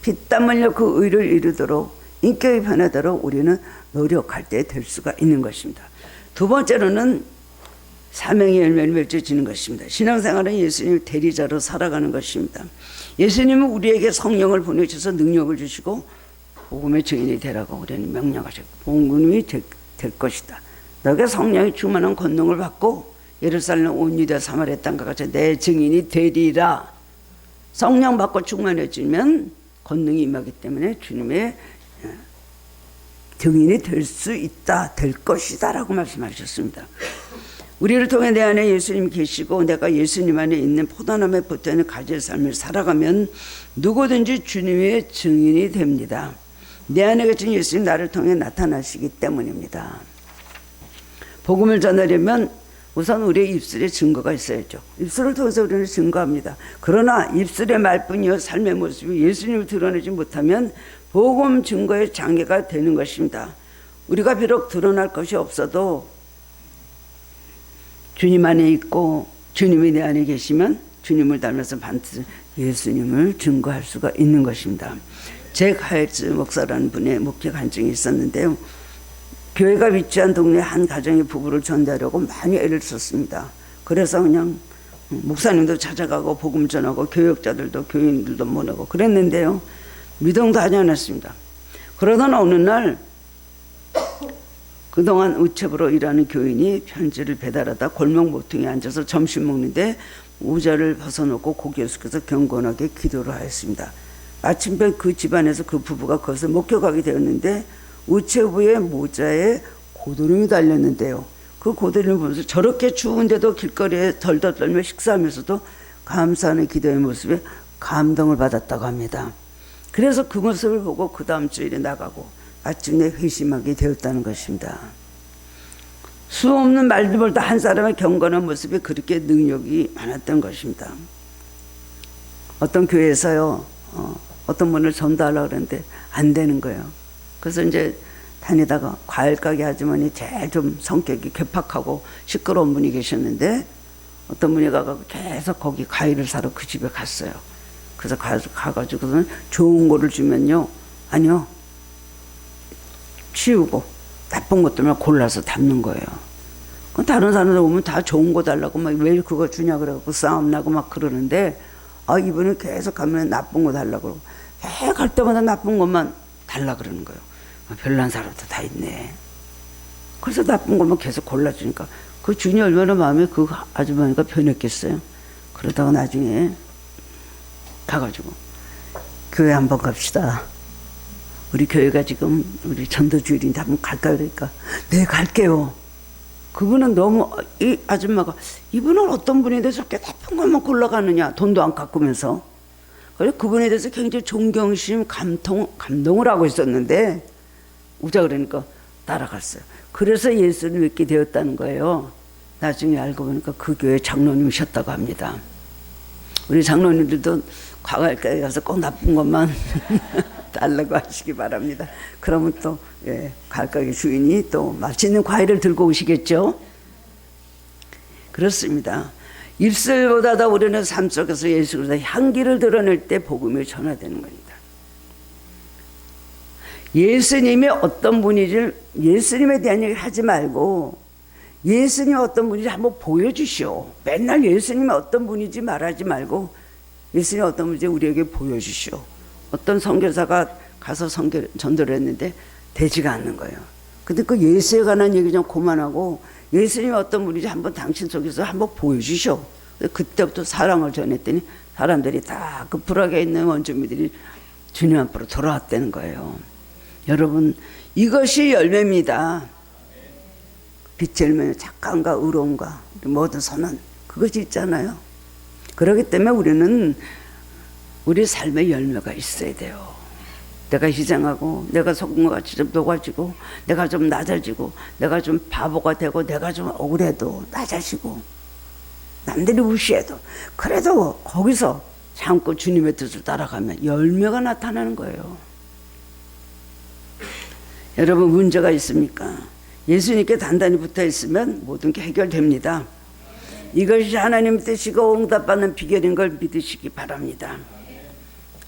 피땀 흘려 그 의를 이루도록 인격이 변하도록 우리는 노력할 때 될 수가 있는 것입니다. 두 번째로는 사명의 열매를 맺어지는 것입니다. 신앙생활은 예수님을 대리자로 살아가는 것입니다. 예수님은 우리에게 성령을 보내주셔서 능력을 주시고 복음의 증인이 되라고 우리는 명령하셨고, 복음이 될 것이다. 너가 성령이 충만한 권능을 받고 예루살렘 온 유다 사마리아 땅과 같이 내 증인이 되리라. 성령 받고 충만해지면 권능이 임하기 때문에 주님의 증인이 될 수 있다, 될 것이다 라고 말씀하셨습니다. 우리를 통해 내 안에 예수님이 계시고 내가 예수님 안에 있는 포도나무에 붙어있는 가지의 삶을 살아가면 누구든지 주님의 증인이 됩니다. 내 안에 계신 예수님 나를 통해 나타나시기 때문입니다. 복음을 전하려면 우선 우리의 입술에 증거가 있어야죠. 입술을 통해서 우리는 증거합니다. 그러나 입술의 말뿐이요 삶의 모습이 예수님을 드러내지 못하면 복음 증거의 장애가 되는 것입니다. 우리가 비록 드러날 것이 없어도 주님 안에 있고 주님이 내 안에 계시면 주님을 닮아서 반드시 예수님을 증거할 수가 있는 것입니다. 잭 하이츠 목사라는 분의 목회 간증이 있었는데요. 교회가 위치한 동네 한 가정의 부부를 전도하려고 많이 애를 썼습니다. 그래서 그냥 목사님도 찾아가고 복음 전하고 교역자들도 교인들도 모으고 그랬는데요. 미동도 하지 않았습니다. 그러던 어느 날 그동안 우체부로 일하는 교인이 편지를 배달하다 골목 모퉁이에 앉아서 점심 먹는데 모자를 벗어놓고 고개 숙여서 경건하게 기도를 하였습니다. 마침내 그 집안에서 그 부부가 거기서 목격하게 되었는데 우체부의 모자에 고드름이 달렸는데요. 그 고드름을 보면서 저렇게 추운데도 길거리에 덜덜 떨며 식사하면서도 감사하는 기도의 모습에 감동을 받았다고 합니다. 그래서 그 모습을 보고 그 다음 주일에 나가고 마침내 회심하게 되었다는 것입니다. 수 없는 말들보다 한 사람의 경건한 모습에 그렇게 능력이 많았던 것입니다. 어떤 교회에서요, 어떤 분을 전도하려고 그러는데 안 되는 거예요. 그래서 이제 다니다가 과일 가게 아주머니 제일 좀 성격이 괴팍하고 시끄러운 분이 계셨는데 어떤 분이 가서 계속 거기 과일을 사러 그 집에 갔어요. 그래서 가가지고는 좋은 거를 주면요, 아니요, 치우고 나쁜 것들만 골라서 담는 거예요. 다른 사람들 보면 다 좋은 거 달라고 막 왜 그거 주냐 그래갖고 싸움 나고 막 그러는데, 이분은 계속 가면 나쁜 거 달라고 그러고 갈 때마다 나쁜 것만 달라 그러는 거예요. 별난 사람도 다 있네. 그래서 나쁜 것만 계속 골라주니까 그 주인이 얼마나 마음에 그 아주머니가 변했겠어요. 그러다가 나중에 가가지고 교회 한번 갑시다. 우리 교회가 지금 우리 전도주일인데 한번 갈까요? 그러니까 네 갈게요. 그분은 너무, 이 아줌마가 이분은 어떤 분인데 저렇게 나쁜 것만 골라가느냐, 돈도 안 깎으면서. 그래서 그분에 대해서 굉장히 존경심, 감동을 하고 있었는데 오자 그러니까 따라갔어요. 그래서 예수를 믿게 되었다는 거예요. 나중에 알고 보니까 그 교회 장로님이셨다고 합니다. 우리 장로님들도 과거에 가서 꼭 나쁜 것만 달라고 하시기 바랍니다. 그러면 또 갈가게 주인이 또 맛있는 과일을 들고 오시겠죠. 그렇습니다. 입술보다도 우리는 삶 속에서 예수 그리스도의 향기를 드러낼 때 복음이 전화되는 겁니다. 예수님이 어떤 분인지 예수님에 대한 얘기를 하지 말고 예수님이 어떤 분인지 한번 보여주시오. 맨날 예수님이 어떤 분인지 말하지 말고 예수님이 어떤 분인지 우리에게 보여주시오. 어떤 선교사가 가서 전도를 했는데 되지가 않는 거예요. 근데 그 예수에 관한 얘기 좀 그만하고 예수님이 어떤 분인지 한번 당신 속에서 한번 보여주시오. 그때부터 사랑을 전했더니 사람들이 다 그 불악에 있는 원주민들이 주님 앞으로 돌아왔다는 거예요. 여러분, 이것이 열매입니다. 빛의 열매는 착함과 의로움과 모든 선한 그것이 있잖아요. 그렇기 때문에 우리는 우리 삶의 열매가 있어야 돼요. 내가 희생하고 내가 속은 것 같이 좀 녹아지고 내가 좀 낮아지고 내가 좀 바보가 되고 내가 좀 억울해도 낮아지고 남들이 무시해도 그래도 거기서 참고 주님의 뜻을 따라가면 열매가 나타나는 거예요. 여러분, 문제가 있습니까? 예수님께 단단히 붙어 있으면 모든 게 해결됩니다. 이것이 하나님 뜻이고 응답받는 비결인 걸 믿으시기 바랍니다.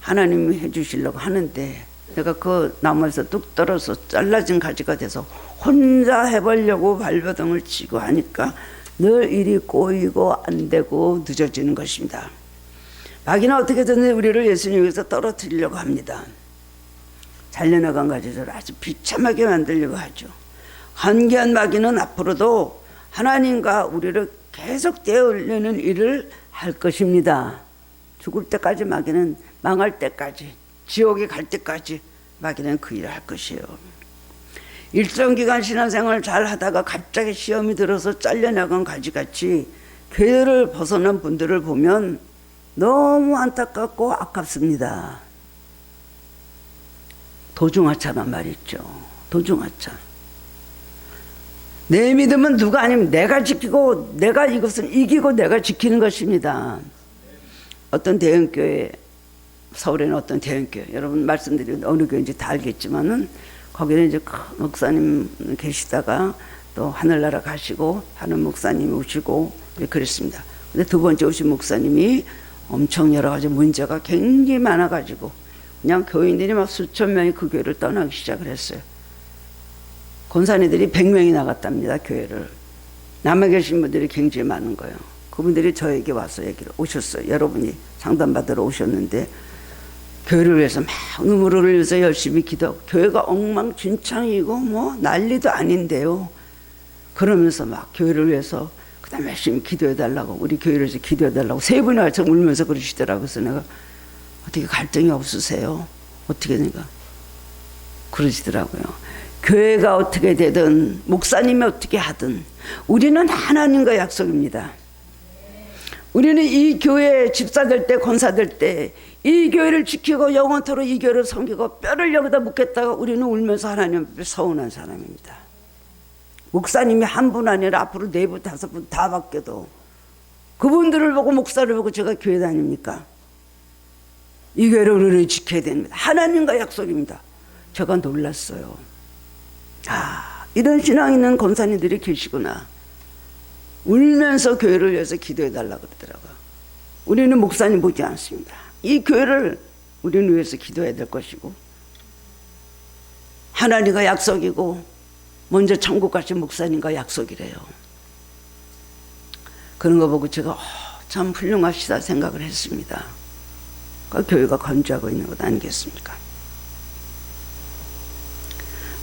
하나님이 해주시려고 하는데 내가 그 나무에서 뚝 떨어서 잘라진 가지가 돼서 혼자 해보려고 발버둥을 치고 하니까 늘 일이 꼬이고 안 되고 늦어지는 것입니다. 마귀는 어떻게든 우리를 예수님에서 떨어뜨리려고 합니다. 잘려나간 가지를 아주 비참하게 만들려고 하죠. 한계한 마귀는 앞으로도 하나님과 우리를 계속 떼어내는 일을 할 것입니다. 죽을 때까지 마귀는, 망할 때까지, 지옥에 갈 때까지 마귀는 그 일을 할 것이에요. 일정 기간 신앙생활을 잘 하다가 갑자기 시험이 들어서 잘려나간 가지같이 교회를 벗어난 분들을 보면 너무 안타깝고 아깝습니다. 도중하차란 말이 있죠. 도중하차. 내 믿음은 누가 아니면 내가 지키고 내가 이것은 이기고 내가 지키는 것입니다. 어떤 대형교회, 서울에는 어떤 대형교회, 여러분 말씀드리면 어느 교회인지 다 알겠지만은 거기는 이제 목사님 계시다가 또 하늘나라 가시고 하는 목사님이 오시고 그랬습니다. 근데 두 번째 오신 목사님이 엄청 여러 가지 문제가 굉장히 많아가지고 그냥 교인들이 막 수천 명이 그 교회를 떠나기 시작을 했어요. 권사님들이 100명이 나갔답니다, 교회를. 남아 계신 분들이 굉장히 많은 거예요. 그분들이 저에게 와서 얘기를 오셨어요. 여러분이 상담받으러 오셨는데 교회를 위해서 막 눈물을 흘려서 열심히 기도하고 교회가 엉망진창이고 뭐 난리도 아닌데요. 그러면서 막 교회를 위해서 그다음에 열심히 기도해달라고, 우리 교회를 위해서 기도해달라고 세 분이 와서 울면서 그러시더라고요. 그래서 내가 어떻게 갈등이 없으세요? 어떻게 내가 그러시더라고요. 교회가 어떻게 되든 목사님이 어떻게 하든 우리는 하나님과 약속입니다. 우리는 이 교회 집사될 때, 권사될 때 이 교회를 지키고 영원토록 이 교회를 섬기고 뼈를 여기다 묻겠다가 우리는 울면서 하나님 앞에 서운한 사람입니다. 목사님이 한 분 아니라 앞으로 4분, 5분 다 바뀌어도 그분들을 보고 목사를 보고 제가 교회 다닙니까? 이 교회를 우리는 지켜야 됩니다. 하나님과 약속입니다. 제가 놀랐어요. 이런 신앙 있는 권사님들이 계시구나. 울면서 교회를 위해서 기도해달라고 그러더라고요. 우리는 목사님 보지 않습니다. 이 교회를 우리는 위해서 기도해야 될 것이고 하나님과 약속이고 먼저 천국 가신 목사님과 약속이래요. 그런 거 보고 제가 참 훌륭하시다 생각을 했습니다. 그러니까 교회가 건조하고 있는 것 아니겠습니까?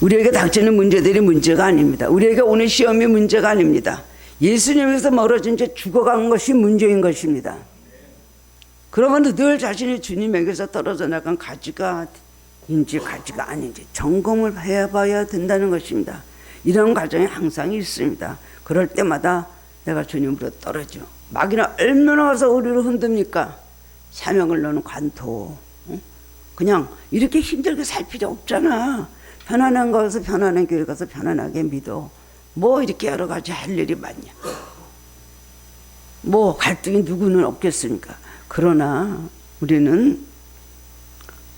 우리에게 닥치는 문제들이 문제가 아닙니다. 우리에게 오는 시험이 문제가 아닙니다. 예수님에서 멀어진 채 죽어간 것이 문제인 것입니다. 그러면 늘 자신이 주님에게서 떨어져 나간 가지가 인지 가지가 아닌지 점검을 해봐야 된다는 것입니다. 이런 과정이 항상 있습니다. 그럴 때마다 내가 주님으로 떨어져. 마귀는 얼마나 와서 우리를 흔듭니까? 사명을 넣는 관토. 그냥 이렇게 힘들게 살 필요 없잖아. 편안한 거서 편안한 교회 가서 편안하게 믿어. 뭐 이렇게 여러 가지 할 일이 많냐. 뭐 갈등이 누구는 없겠습니까? 그러나 우리는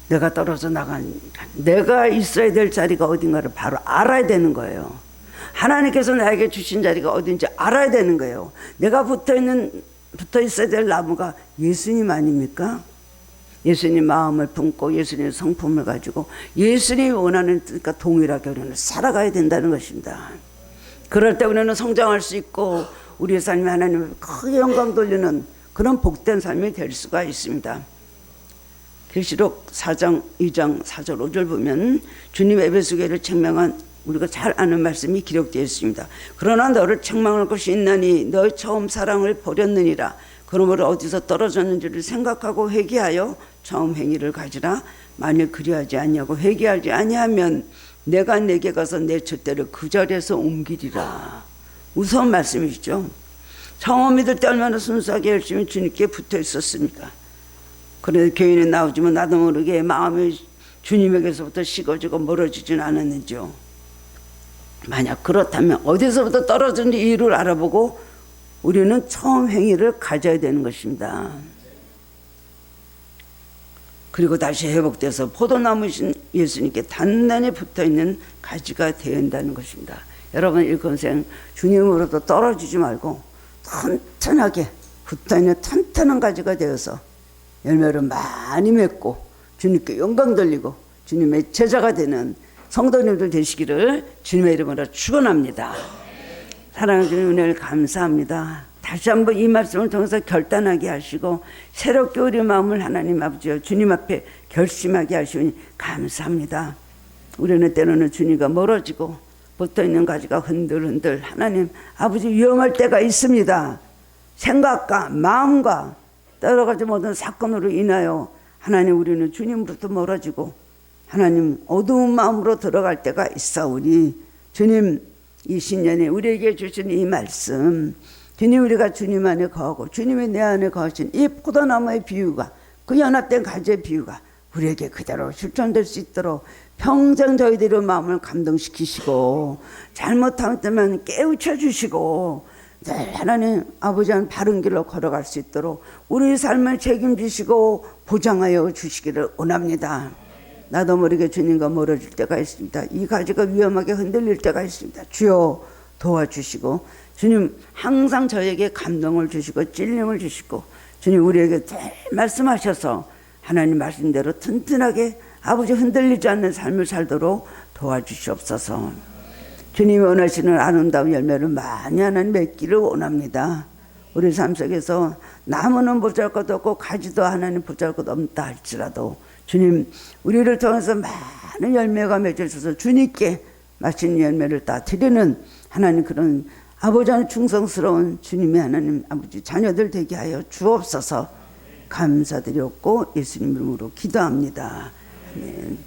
내가 떨어져 나간, 내가 있어야 될 자리가 어딘가를 바로 알아야 되는 거예요. 하나님께서 나에게 주신 자리가 어딘지 알아야 되는 거예요. 내가 붙어 있어야 될 나무가 예수님 아닙니까? 예수님 마음을 품고 예수님 성품을 가지고 예수님이 원하는 뜻과 동일하게 우리는 살아가야 된다는 것입니다. 그럴 때 우리는 성장할 수 있고 우리의 삶이 하나님을 크게 영광 돌리는 그런 복된 삶이 될 수가 있습니다. 계시록 4장 2장 4절 5절 보면 주님 에베소 교회를 책망한 우리가 잘 아는 말씀이 기록되어 있습니다. 그러나 너를 책망할 것이 있나니 너의 처음 사랑을 버렸느니라. 그러므로 어디서 떨어졌는지를 생각하고 회개하여 처음 행위를 가지라. 만일 그리하지 아니하고 회개하지 아니하면 내가 내게 가서 내 젖대를 그 자리에서 옮기리라. 무서운 말씀이시죠. 처음 믿을 때 얼마나 순수하게 열심히 주님께 붙어 있었습니까? 그래도 교인에 나오지만 나도 모르게 마음이 주님에게서부터 식어지고 멀어지진 않았는지요. 만약 그렇다면 어디서부터 떨어졌는지 이유를 알아보고 우리는 처음 행위를 가져야 되는 것입니다. 그리고 다시 회복돼서 포도나무신 예수님께 단단히 붙어있는 가지가 되어야 한다는 것입니다. 여러분 일평생 주님으로부터 떨어지지 말고 튼튼하게 붙어있는 튼튼한 가지가 되어서 열매를 많이 맺고 주님께 영광 돌리고 주님의 제자가 되는 성도님들 되시기를 주님의 이름으로 축원합니다. 사랑하는 주님 은혜를 감사합니다. 다시 한번 이 말씀을 통해서 결단하게 하시고 새롭게 우리 마음을 하나님 아버지여 주님 앞에 결심하게 하시니 감사합니다. 우리는 때로는 주님과 멀어지고 붙어있는 가지가 흔들흔들 하나님 아버지 위험할 때가 있습니다. 생각과 마음과 여러 가지 모든 사건으로 인하여 하나님 우리는 주님으로부터 멀어지고 하나님 어두운 마음으로 들어갈 때가 있사오니 주님 이 신년에 우리에게 주신 이 말씀 주님 우리가 주님 안에 거하고 주님이 내 안에 거하신 이 포도나무의 비유가 그 연합된 가지의 비유가 우리에게 그대로 실천될 수 있도록 평생 저희들의 마음을 감동시키시고 잘못하면 깨우쳐 주시고 늘 하나님 아버지는 바른 길로 걸어갈 수 있도록 우리 삶을 책임지시고 보장하여 주시기를 원합니다. 나도 모르게 주님과 멀어질 때가 있습니다. 이 가지가 위험하게 흔들릴 때가 있습니다. 주여 도와주시고 주님 항상 저에게 감동을 주시고 찔림을 주시고 주님 우리에게 잘 말씀하셔서 하나님 말씀대로 튼튼하게 아버지 흔들리지 않는 삶을 살도록 도와주시옵소서. 주님이 원하시는 아름다운 열매를 많이 하나님 맺기를 원합니다. 우리 삶 속에서 나무는 보잘것 없고 가지도 하나님 보잘것 없다 할지라도 주님 우리를 통해서 많은 열매가 맺어져서 주님께 맛있는 열매를 다 드리는 하나님 그런 아버지 안에 충성스러운 주님의 하나님 아버지 자녀들 되게 하여 주옵소서. 감사드렸고 예수님 이름으로 기도합니다. 아멘.